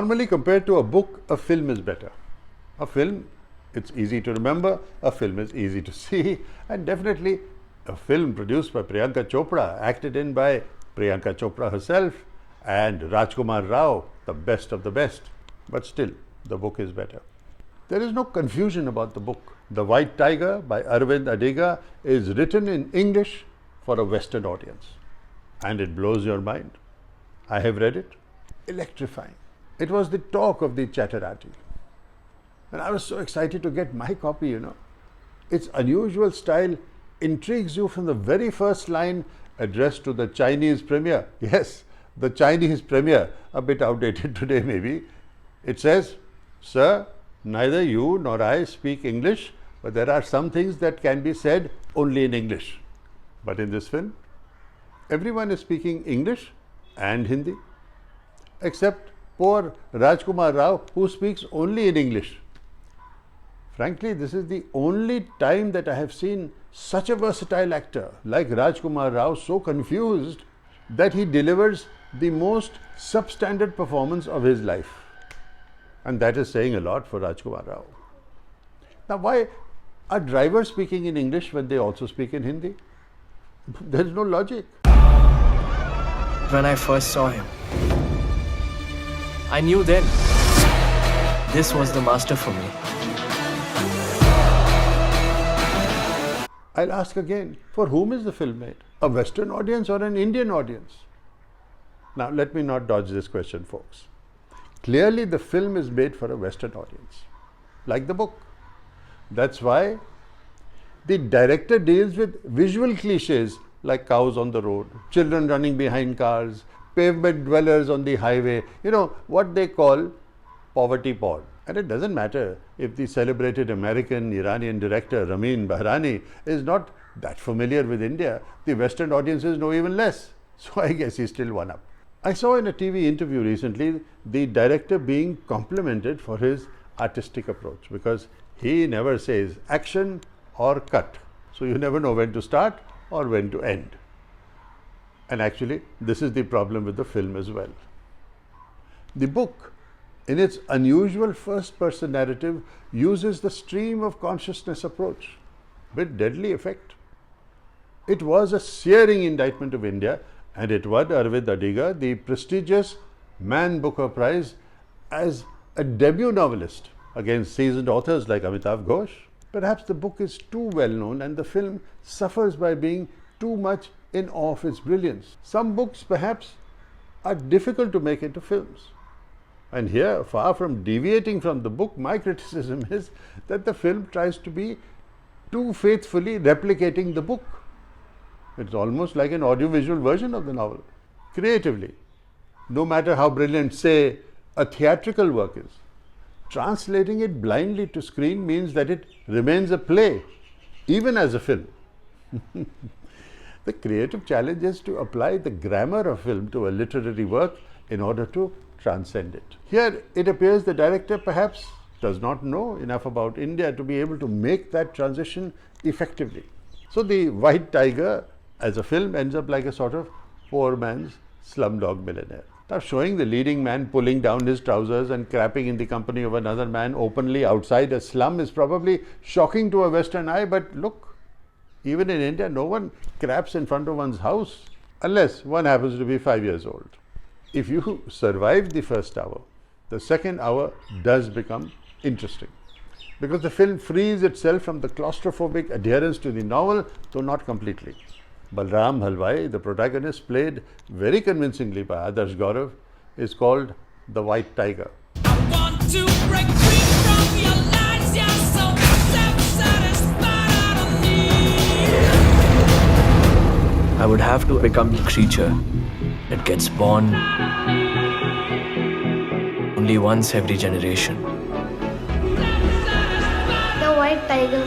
Normally, compared to a book, a film is better. A film, it's easy to remember, a film is easy to see, and definitely a film produced by Priyanka Chopra, acted in by Priyanka Chopra herself and Rajkumar Rao, the best of the best. But still, the book is better. There is no confusion about the book. The White Tiger by Aravind Adiga is written in English for a Western audience. And it blows your mind. I have read it. Electrifying. It was the talk of the Chatterati. And I was so excited to get my copy, Its unusual style intrigues you from the very first line addressed to the Chinese premier. Yes, the Chinese premier, a bit outdated today maybe. It says, "Sir, neither you nor I speak English, but there are some things that can be said only in English." But in this film, everyone is speaking English and Hindi, except poor Rajkumar Rao, who speaks only in English. Frankly, this is the only time that I have seen such a versatile actor like Rajkumar Rao so confused that he delivers the most substandard performance of his life. And that is saying a lot for Rajkumar Rao. Now, why are drivers speaking in English when they also speak in Hindi? There is no logic. When I first saw him, I knew then this was the master for me. I'll ask again, for whom is the film made? A Western audience or an Indian audience? Now, let me not dodge this question, folks. Clearly, the film is made for a Western audience, like the book. That's why the director deals with visual cliches like cows on the road, children running behind cars, pavement dwellers on the highway, what they call poverty porn. And it doesn't matter if the celebrated American Iranian director Ramin Bahrani is not that familiar with India. The Western audiences know even less. So I guess he's still one up. I saw in a TV interview recently the director being complimented for his artistic approach, because he never says action or cut. So you never know when to start or when to end. And actually, this is the problem with the film as well. The book, in its unusual first-person narrative, uses the stream of consciousness approach with deadly effect. It was a searing indictment of India, and it won Aravind Adiga the prestigious Man Booker Prize as a debut novelist against seasoned authors like Amitav Ghosh. Perhaps the book is too well known and the film suffers by being too much in awe of its brilliance. Some books, perhaps, are difficult to make into films. And here, far from deviating from the book, my criticism is that the film tries to be too faithfully replicating the book. It's almost like an audiovisual version of the novel. Creatively, no matter how brilliant, say, a theatrical work is, translating it blindly to screen means that it remains a play, even as a film. The creative challenge is to apply the grammar of film to a literary work in order to transcend it. Here, it appears the director perhaps does not know enough about India to be able to make that transition effectively. So the White Tiger as a film ends up like a sort of poor man's Slumdog Millionaire. Now, showing the leading man pulling down his trousers and crapping in the company of another man openly outside a slum is probably shocking to a Western eye, but look, even in India, no one craps in front of one's house unless one happens to be 5 years old. If you survive the first hour, the second hour does become interesting, because the film frees itself from the claustrophobic adherence to the novel, though not completely. Balram Halwai, the protagonist, played very convincingly by Adarsh Gaurav, is called the White Tiger. I want to break free from your lies, you're so self-satisfied, I don't need. I would have to become the creature that gets born only once every generation. The White Tiger.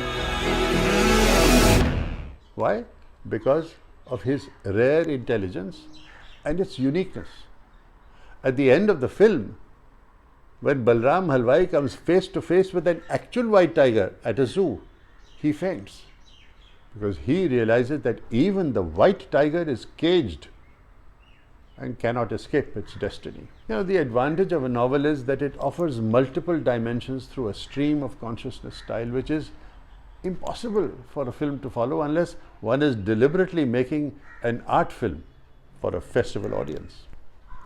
Why? Because of his rare intelligence and its uniqueness. At the end of the film, when Balram Halwai comes face to face with an actual white tiger at a zoo, he faints, because he realizes that even the white tiger is caged and cannot escape its destiny. The advantage of a novel is that it offers multiple dimensions through a stream of consciousness style, which is impossible for a film to follow unless one is deliberately making an art film for a festival audience.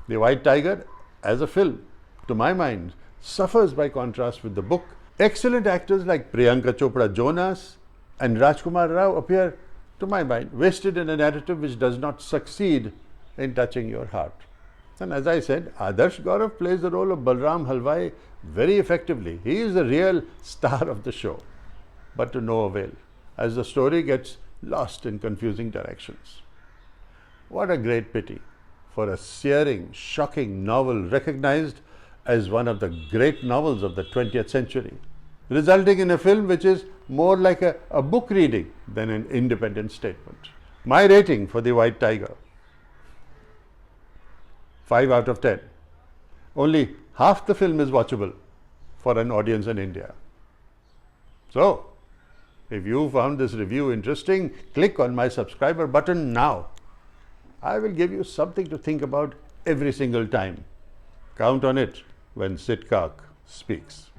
The White Tiger, as a film, to my mind, suffers by contrast with the book. Excellent actors like Priyanka Chopra Jonas and Rajkumar Rao appear, to my mind, wasted in a narrative which does not succeed in touching your heart. And as I said, Adarsh Gaurav plays the role of Balram Halwai very effectively. He is the real star of the show, but to no avail, as the story gets lost in confusing directions. What a great pity for a searing, shocking novel recognized as one of the great novels of the 20th century, resulting in a film which is more like a book reading than an independent statement. My rating for The White Tiger, 5 out of 10. Only half the film is watchable for an audience in India. So, if you found this review interesting, click on my subscriber button now. I will give you something to think about every single time. Count on it when Sitkak speaks.